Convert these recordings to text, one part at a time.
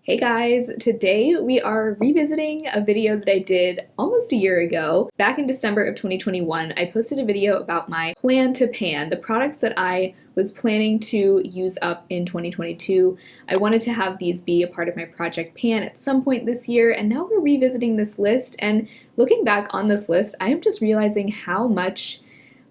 Hey guys, today we are revisiting a video that I did almost a year ago. Back in December of 2021, I posted a video about my plan to pan, the products that I was planning to use up in 2022. I wanted to have these be a part of my project pan at some point this year, and now we're revisiting this list, and looking back on this list, I am just realizing how much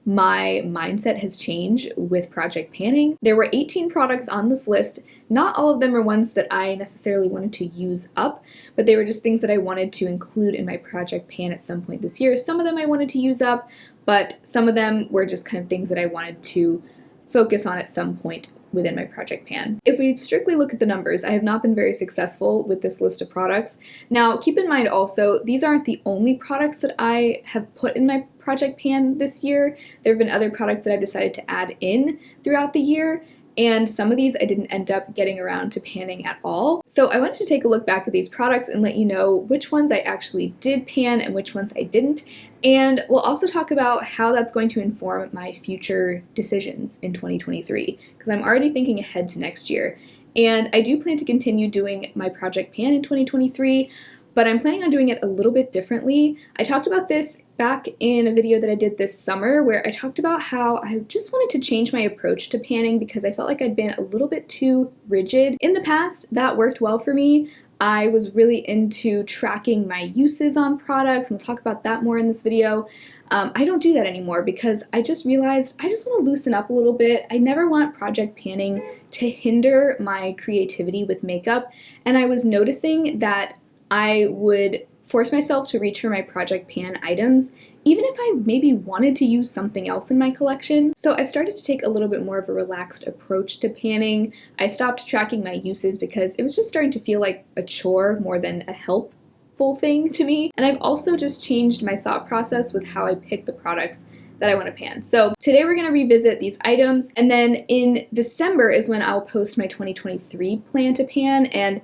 my mindset has changed with project panning. There were 18 products on this list. Not all of them are ones that I necessarily wanted to use up, but they were just things that I wanted to include in my project pan at some point this year. Some of them I wanted to use up, but some of them were just kind of things that I wanted to focus on at some point within my project pan. If we strictly look at the numbers, I have not been very successful with this list of products. Now, keep in mind also, these aren't the only products that I have put in my project pan this year. There have been other products that I've decided to add in throughout the year, and some of these I didn't end up getting around to panning at all. So I wanted to take a look back at these products and let you know which ones I actually did pan and which ones I didn't. And we'll also talk about how that's going to inform my future decisions in 2023, because I'm already thinking ahead to next year. And I do plan to continue doing my project pan in 2023, but I'm planning on doing it a little bit differently. I talked about this back in a video that I did this summer where I talked about how I just wanted to change my approach to panning because I felt like I'd been a little bit too rigid. In the past, that worked well for me. I was really into tracking my uses on products, and we'll talk about that more in this video. I don't do that anymore because I just realized I just want to loosen up a little bit. I never want project panning to hinder my creativity with makeup, and I was noticing that I would force myself to reach for my project pan items even if I maybe wanted to use something else in my collection. So I've started to take a little bit more of a relaxed approach to panning. I stopped tracking my uses because it was just starting to feel like a chore more than a helpful thing to me. And I've also just changed my thought process with how I pick the products that I want to pan. So today we're going to revisit these items, and then in December is when I'll post my 2023 plan to pan, and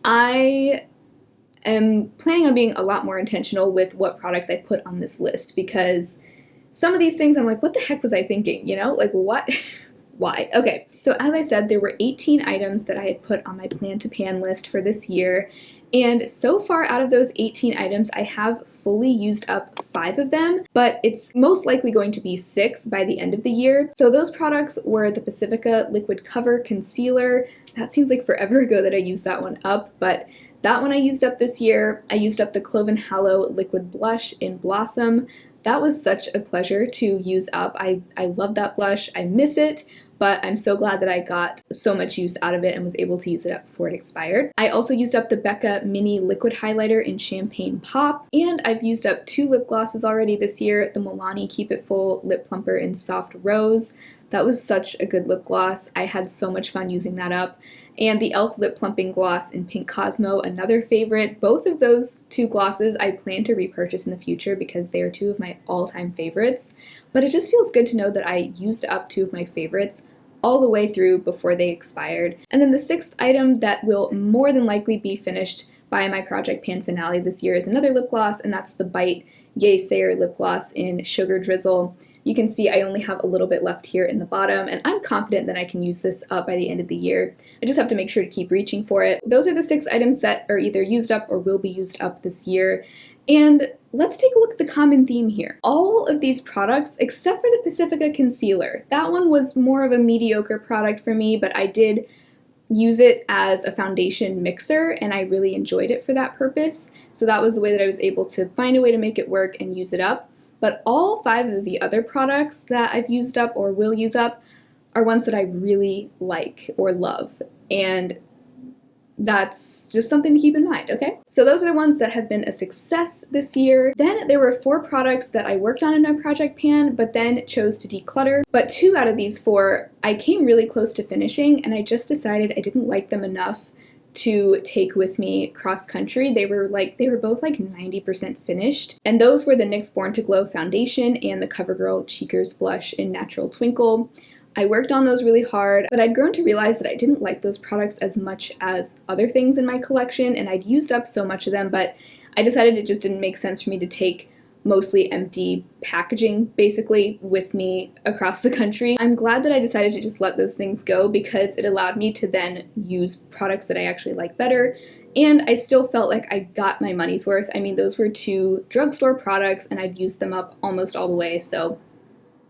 I am planning on being a lot more intentional with what products I put on this list, because some of these things I'm like, what the heck was I thinking, you know? Like, what? Why? Okay, so as I said, there were 18 items that I had put on my plan to pan list for this year, and so far out of those 18 items, I have fully used up 5 of them, but it's most likely going to be 6 by the end of the year. So those products were the Pacifica Liquid Cover Concealer. That seems like forever ago that I used that one up, but that one I used up this year. I used up the Clove and Hallow Liquid Blush in Blossom. That was such a pleasure to use up. I love that blush. I miss it, but I'm so glad that I got so much use out of it and was able to use it up before it expired. I also used up the Becca Mini Liquid Highlighter in Champagne Pop, and I've used up 2 lip glosses already this year, the Milani Keep It Full Lip Plumper in Soft Rose. That was such a good lip gloss. I had so much fun using that up. And the e.l.f. Lip Plumping Gloss in Pink Cosmo, another favorite. Both of those 2 glosses I plan to repurchase in the future because they are 2 of my all-time favorites. But it just feels good to know that I used up 2 of my favorites all the way through before they expired. And then the 6th item that will more than likely be finished by my project pan finale this year is another lip gloss, and that's the Bite Yaysayer lip gloss in Sugar Drizzle. You can see I only have a little bit left here in the bottom, and I'm confident that I can use this up by the end of the year. I just have to make sure to keep reaching for it. Those are the 6 items that are either used up or will be used up this year. And let's take a look at the common theme here. All of these products, except for the Pacifica Concealer, that one was more of a mediocre product for me, but I did use it as a foundation mixer, and I really enjoyed it for that purpose. So that was the way that I was able to find a way to make it work and use it up. But all 5 of the other products that I've used up or will use up are ones that I really like or love, and that's just something to keep in mind, okay? So those are the ones that have been a success this year. Then there were 4 products that I worked on in my project pan, but then chose to declutter. But 2 out of these 4, I came really close to finishing, and I just decided I didn't like them enough to take with me cross country. They were both like 90% finished. And those were the NYX Born to Glow foundation and the CoverGirl Cheekers blush in Natural Twinkle. I worked on those really hard, but I'd grown to realize that I didn't like those products as much as other things in my collection, and I'd used up so much of them, but I decided it just didn't make sense for me to take mostly empty packaging basically with me across the country. I'm glad that I decided to just let those things go because it allowed me to then use products that I actually like better, and I still felt like I got my money's worth. I mean, those were 2 drugstore products and I'd used them up almost all the way, so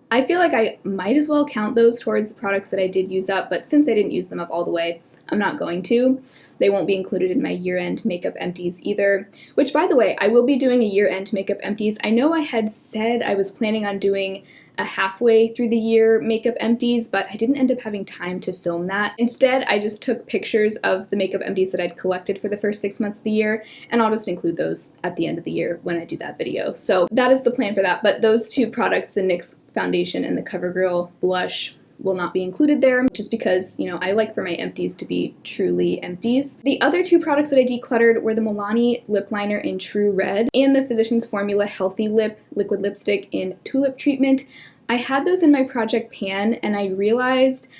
I feel like I might as well count those towards the products that I did use up, but since I didn't use them up all the way, I'm not going to. They won't be included in my year-end makeup empties either, which, by the way, I will be doing a year-end makeup empties. I know I had said I was planning on doing a halfway through the year makeup empties, but I didn't end up having time to film that. Instead, I just took pictures of the makeup empties that I'd collected for the first 6 months of the year, and I'll just include those at the end of the year when I do that video. So that is the plan for that, but those 2 products, the NYX foundation and the CoverGirl blush, will not be included there just because, you know, I like for my empties to be truly empties. The other 2 products that I decluttered were the Milani lip liner in True Red and the Physicians Formula Healthy Lip liquid lipstick in Tulip Treatment. I had those in my project pan and I realized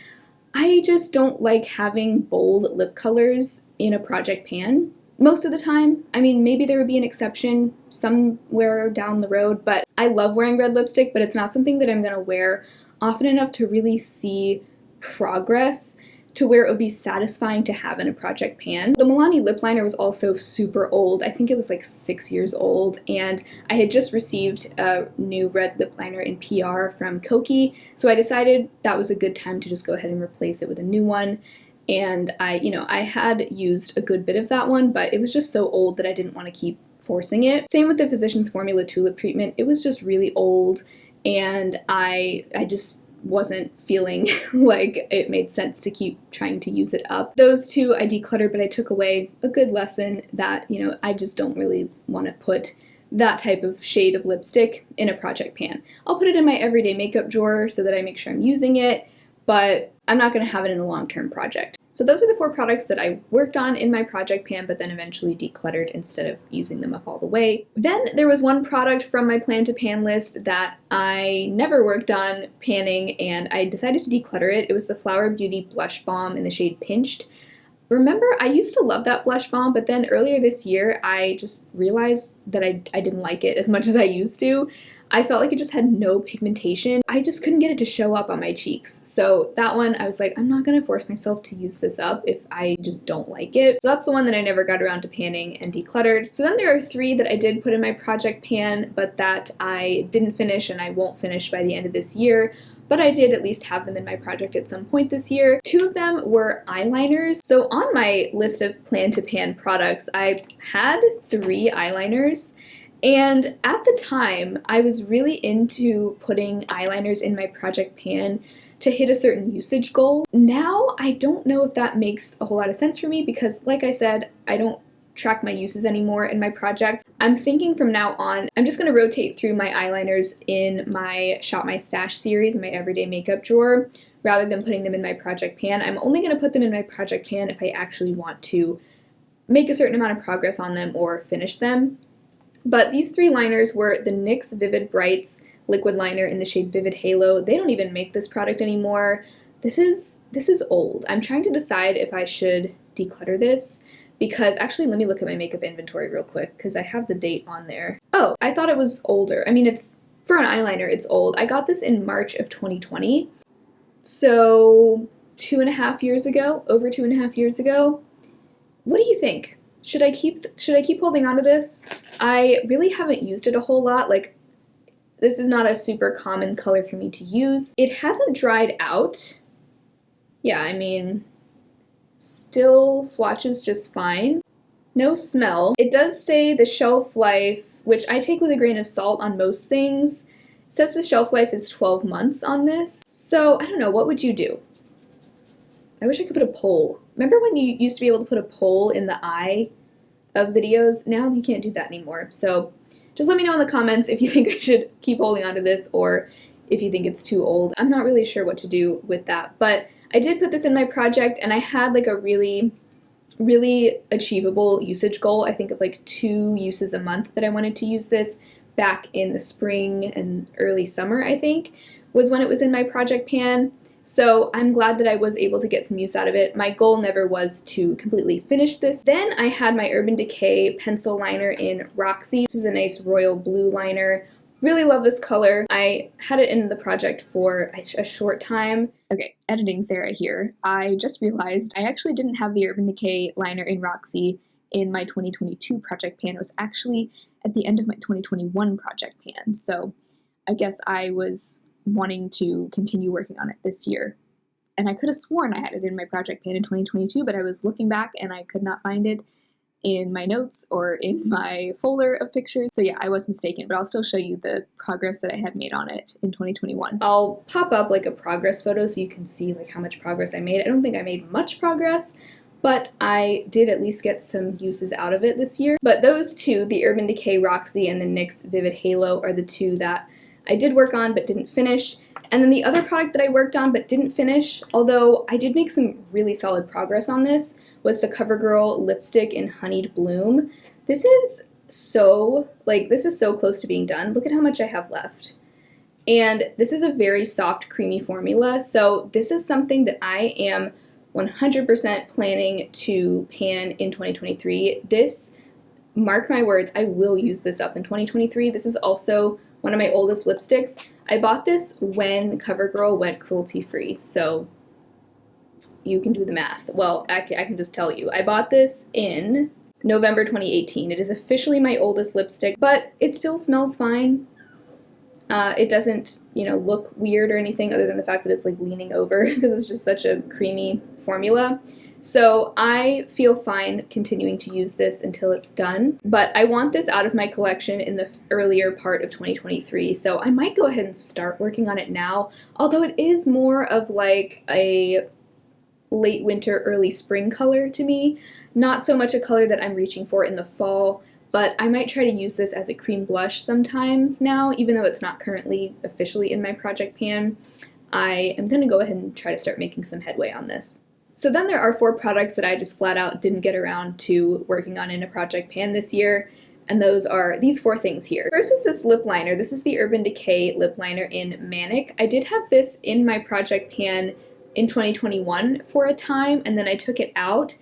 I just don't like having bold lip colors in a project pan most of the time. I mean, maybe there would be an exception somewhere down the road, but I love wearing red lipstick, but it's not something that I'm gonna wear often enough to really see progress to where it would be satisfying to have in a project pan. The Milani lip liner was also super old. I think it was like 6 years old, and I had just received a new red lip liner in PR from Koki, so I decided that was a good time to just go ahead and replace it with a new one. And I had used a good bit of that one, but it was just so old that I didn't want to keep forcing it. Same with the Physicians Formula Tulip Treatment. It was just really old, and I just wasn't feeling like it made sense to keep trying to use it up. Those 2 I decluttered, but I took away a good lesson that, you know, I just don't really want to put that type of shade of lipstick in a project pan. I'll put it in my everyday makeup drawer so that I make sure I'm using it, but I'm not going to have it in a long-term project. So those are the 4 products that I worked on in my project pan, but then eventually decluttered instead of using them up all the way. Then there was one product from my plan to pan list that I never worked on panning, and I decided to declutter it. It was the Flower Beauty Blush Balm in the shade Pinched. Remember, I used to love that blush balm, but then earlier this year, I just realized that I didn't like it as much as I used to. I felt like it just had no pigmentation. I just couldn't get it to show up on my cheeks. So that one, I was like, I'm not gonna force myself to use this up if I just don't like it. So that's the one that I never got around to panning and decluttered. So then there are 3 that I did put in my project pan, but that I didn't finish and I won't finish by the end of this year. But I did at least have them in my project at some point this year. 2 of them were eyeliners. So on my list of plan to pan products, I had 3 eyeliners. And at the time, I was really into putting eyeliners in my project pan to hit a certain usage goal. Now, I don't know if that makes a whole lot of sense for me because, like I said, I don't track my uses anymore in my project. I'm thinking from now on, I'm just going to rotate through my eyeliners in my Shop My Stash series, my everyday makeup drawer, rather than putting them in my project pan. I'm only going to put them in my project pan if I actually want to make a certain amount of progress on them or finish them. But these 3 liners were the NYX Vivid Brights liquid liner in the shade Vivid Halo. They don't even make this product anymore. This is old. I'm trying to decide if I should declutter this because actually let me look at my makeup inventory real quick because I have the date on there. Oh, I thought it was older. I mean, it's for an eyeliner, it's old. I got this in March of 2020. So 2.5 years ago, over 2.5 years ago. What do you think? Should I keep holding on to this? I really haven't used it a whole lot. Like, this is not a super common color for me to use. It hasn't dried out. Yeah, I mean, still swatches just fine. No smell. It does say the shelf life, which I take with a grain of salt on most things. It says the shelf life is 12 months on this. So, I don't know, what would you do? I wish I could put a poll. Remember when you used to be able to put a poll in the eye of videos? Now you can't do that anymore. So just let me know in the comments if you think I should keep holding on to this or if you think it's too old. I'm not really sure what to do with that, but I did put this in my project and I had like a really achievable usage goal. I think of like 2 uses a month that I wanted to use this back in the spring and early summer, I think, was when it was in my project pan. So I'm glad that I was able to get some use out of it. My goal never was to completely finish this. Then I had my Urban Decay pencil liner in Roxy. This is a nice royal blue liner. Really love this color. I had it in the project for a short time. Okay, editing Sarah here. I just realized I actually didn't have the Urban Decay liner in Roxy in my 2022 project pan. It was actually at the end of my 2021 project pan. So I guess I was wanting to continue working on it this year. And I could have sworn I had it in my project pan in 2022, but I was looking back and I could not find it in my notes or in my folder of pictures. So yeah, I was mistaken, but I'll still show you the progress that I had made on it in 2021. I'll pop up like a progress photo so you can see like how much progress I made. I don't think I made much progress, but I did at least get some uses out of it this year. But those two, the Urban Decay Roxy and the NYX Vivid Halo, are the two that I did work on but didn't finish. And then the other product that I worked on but didn't finish, although I did make some really solid progress on this, was the CoverGirl lipstick in Honeyed Bloom. This is so close to being done. Look at how much I have left. And this is a very soft, creamy formula, so this is something that I am 100% planning to pan in 2023. This, mark my words, I will use this up in 2023. This is also one of my oldest lipsticks. I bought this when CoverGirl went cruelty-free, so you can do the math. Well, I can just tell you. I bought this in November 2018. It is officially my oldest lipstick, but it still smells fine. It doesn't, look weird or anything other than the fact that it's like leaning over because it's just such a creamy formula. So I feel fine continuing to use this until it's done, but I want this out of my collection in the earlier part of 2023, so I might go ahead and start working on it now, although it is more of like a late winter, early spring color to me. Not so much a color that I'm reaching for in the fall, but I might try to use this as a cream blush sometimes now, even though it's not currently officially in my project pan. I am going to go ahead and try to start making some headway on this. So then there are 4 products that I just flat out didn't get around to working on in a project pan this year, and those are these 4 things here. First is this lip liner. This is the Urban Decay lip liner in Manic. I did have this in my project pan in 2021 for a time, and then I took it out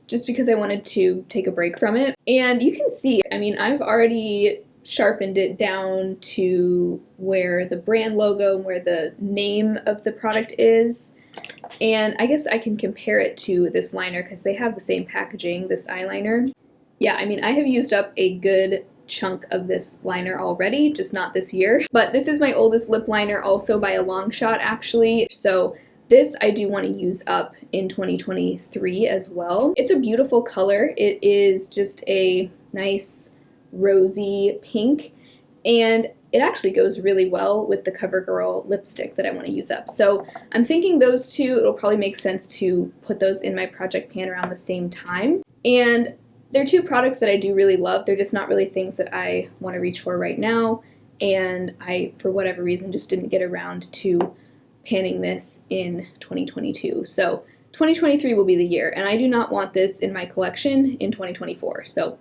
just because I wanted to take a break from it. And you can see, I've already sharpened it down to where the brand logo and where the name of the product is. And I guess I can compare it to this liner because they have the same packaging, this eyeliner. Yeah, I have used up a good chunk of this liner already, just not this year. But this is my oldest lip liner also by a long shot actually. So this I do want to use up in 2023 as well. It's a beautiful color. It is just a nice rosy pink, and it actually goes really well with the CoverGirl lipstick that I want to use up. So I'm thinking those two, it'll probably make sense to put those in my project pan around the same time. And they're 2 products that I do really love. They're just not really things that I want to reach for right now. And I, for whatever reason, just didn't get around to panning this in 2022. So 2023 will be the year, and I do not want this in my collection in 2024. So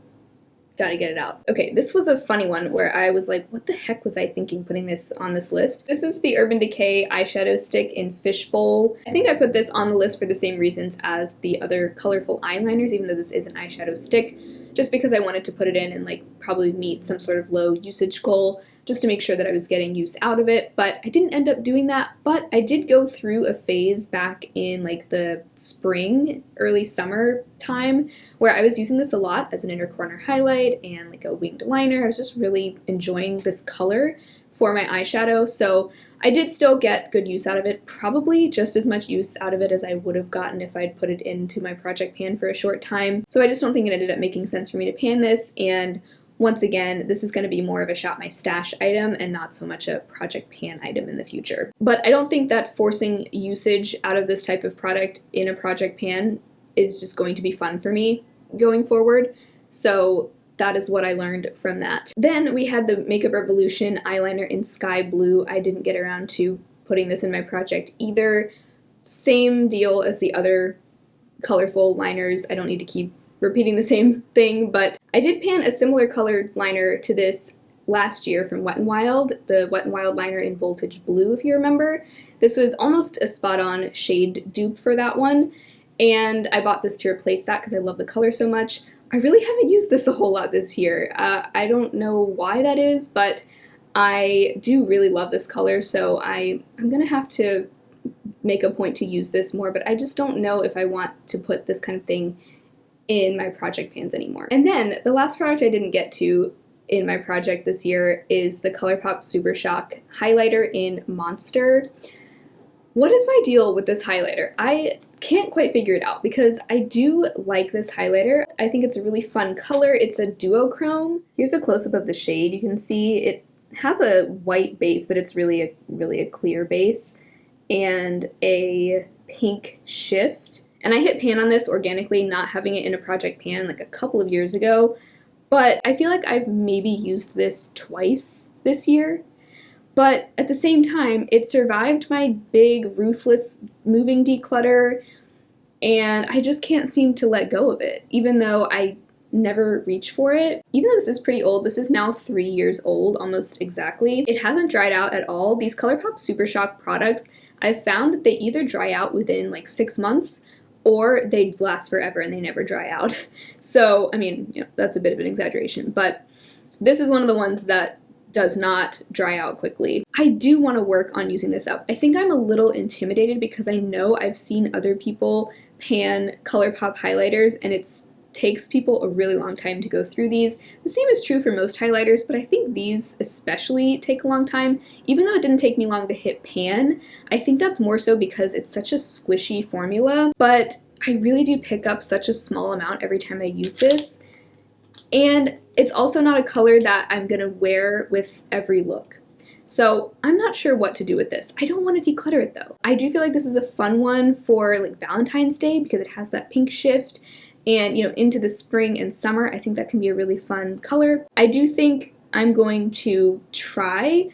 gotta get it out. Okay, this was a funny one where I was like, what the heck was I thinking putting this on this list? This is the Urban Decay eyeshadow stick in Fishbowl. I think I put this on the list for the same reasons as the other colorful eyeliners, even though this is an eyeshadow stick, just because I wanted to put it in and like probably meet some sort of low usage goal, just to make sure that I was getting use out of it, but I didn't end up doing that. But I did go through a phase back in like the spring, early summer time where I was using this a lot as an inner corner highlight and like a winged liner. I was just really enjoying this color for my eyeshadow, so I did still get good use out of it, probably just as much use out of it as I would have gotten if I'd put it into my project pan for a short time. So I just don't think it ended up making sense for me to pan this, and once again, this is going to be more of a shop my stash item and not so much a project pan item in the future. But I don't think that forcing usage out of this type of product in a project pan is just going to be fun for me going forward. So that is what I learned from that. Then we had the Makeup Revolution eyeliner in Sky Blue. I didn't get around to putting this in my project either. Same deal as the other colorful liners. I don't need to keep repeating the same thing, but I did pan a similar colored liner to this last year from Wet n Wild, the Wet n Wild liner in Voltage Blue, if you remember. This was almost a spot-on shade dupe for that one, and I bought this to replace that because I love the color so much. I really haven't used this a whole lot this year. I don't know why that is, but I do really love this color, so I'm gonna have to make a point to use this more, but I just don't know if I want to put this kind of thing in my project pans anymore. And then the last product I didn't get to in my project this year is the ColourPop Super Shock highlighter in Monster. What is my deal with this highlighter? I can't quite figure it out because I do like this highlighter. I think it's a really fun color. It's a duochrome. Here's a close-up of the shade. You can see it has a white base, but it's really a clear base and a pink shift. And I hit pan on this organically, not having it in a project pan like a couple of years ago, but I feel like I've maybe used this twice this year. But at the same time, it survived my big, ruthless moving declutter, and I just can't seem to let go of it, even though I never reach for it. Even though this is pretty old, this is now 3 years old, almost exactly. It hasn't dried out at all. These ColourPop Super Shock products, I've found that they either dry out within like 6 months, or they last forever and they never dry out. So, I mean, you know, that's a bit of an exaggeration, but this is one of the ones that does not dry out quickly. I do want to work on using this up. I think I'm a little intimidated because I know I've seen other people pan ColourPop highlighters and it takes people a really long time to go through these. The same is true for most highlighters, but I think these especially take a long time. Even though it didn't take me long to hit pan, I think that's more so because it's such a squishy formula, but I really do pick up such a small amount every time I use this. And it's also not a color that I'm gonna wear with every look. So I'm not sure what to do with this. I don't want to declutter it though. I do feel like this is a fun one for like Valentine's Day because it has that pink shift, and you know, into the spring and summer, I think that can be a really fun color. I do think I'm going to try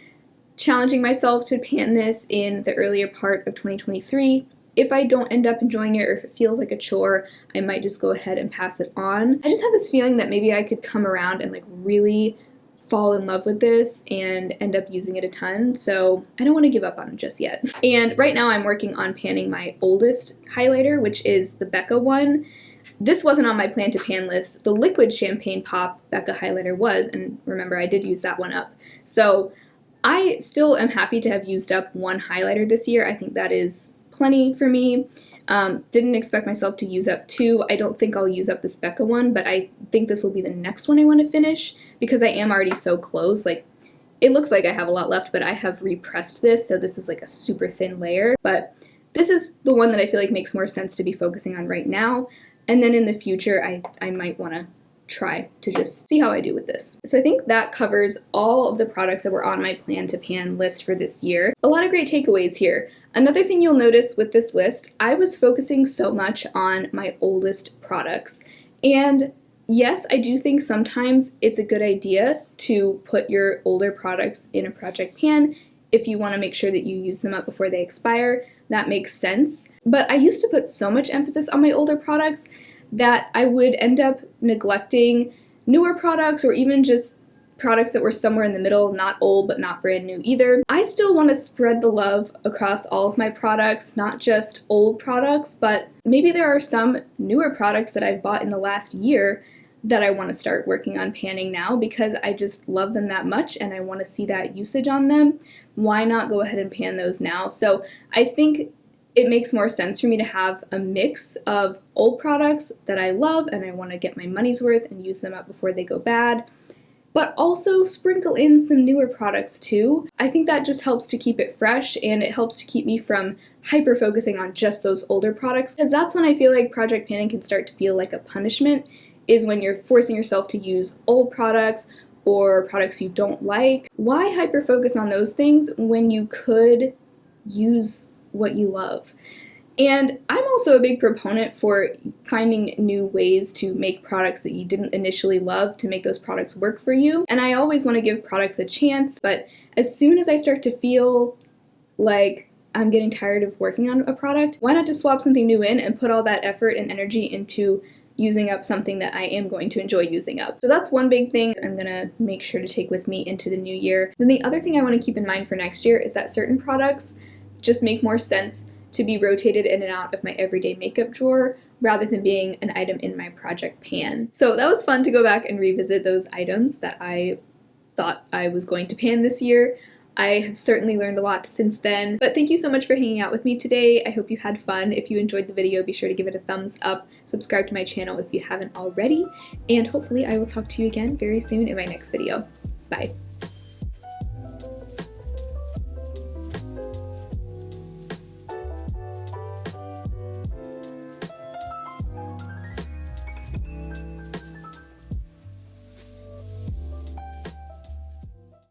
challenging myself to pan this in the earlier part of 2023. If I don't end up enjoying it or if it feels like a chore, I might just go ahead and pass it on. I just have this feeling that maybe I could come around and like really fall in love with this and end up using it a ton, so I don't want to give up on it just yet. And right now I'm working on panning my oldest highlighter, which is the Becca one. This wasn't on my plan to pan list. The liquid champagne pop Becca highlighter was, and remember I did use that one up. So I still am happy to have used up one highlighter this year. I think that is plenty for me. Didn't expect myself to use up two. I don't think I'll use up this Becca one, but I think this will be the next one I want to finish because I am already so close. Like, it looks like I have a lot left, but I have repressed this, so this is like a super thin layer. But this is the one that I feel like makes more sense to be focusing on right now. And then in the future, I might want to try to just see how I do with this. So I think that covers all of the products that were on my plan to pan list for this year. A lot of great takeaways here. Another thing you'll notice with this list, I was focusing so much on my oldest products. And yes, I do think sometimes it's a good idea to put your older products in a project pan if you want to make sure that you use them up before they expire. That makes sense. But I used to put so much emphasis on my older products that I would end up neglecting newer products or even just products that were somewhere in the middle, not old but not brand new either. I still want to spread the love across all of my products, not just old products, but maybe there are some newer products that I've bought in the last year that I want to start working on panning now because I just love them that much and I want to see that usage on them. Why not go ahead and pan those now? So I think it makes more sense for me to have a mix of old products that I love and I want to get my money's worth and use them up before they go bad, but also sprinkle in some newer products too. I think that just helps to keep it fresh and it helps to keep me from hyper focusing on just those older products, because that's when I feel like project panning can start to feel like a punishment, is when you're forcing yourself to use old products or products you don't like. Why hyper focus on those things when you could use what you love? And I'm also a big proponent for finding new ways to make products that you didn't initially love to make those products work for you. And I always want to give products a chance, but as soon as I start to feel like I'm getting tired of working on a product, why not just swap something new in and put all that effort and energy into using up something that I am going to enjoy using up. So that's one big thing I'm gonna make sure to take with me into the new year. Then the other thing I want to keep in mind for next year is that certain products just make more sense to be rotated in and out of my everyday makeup drawer rather than being an item in my project pan. So that was fun to go back and revisit those items that I thought I was going to pan this year. I have certainly learned a lot since then, but thank you so much for hanging out with me today. I hope you had fun. If you enjoyed the video, be sure to give it a thumbs up, subscribe to my channel if you haven't already, and hopefully I will talk to you again very soon in my next video. Bye.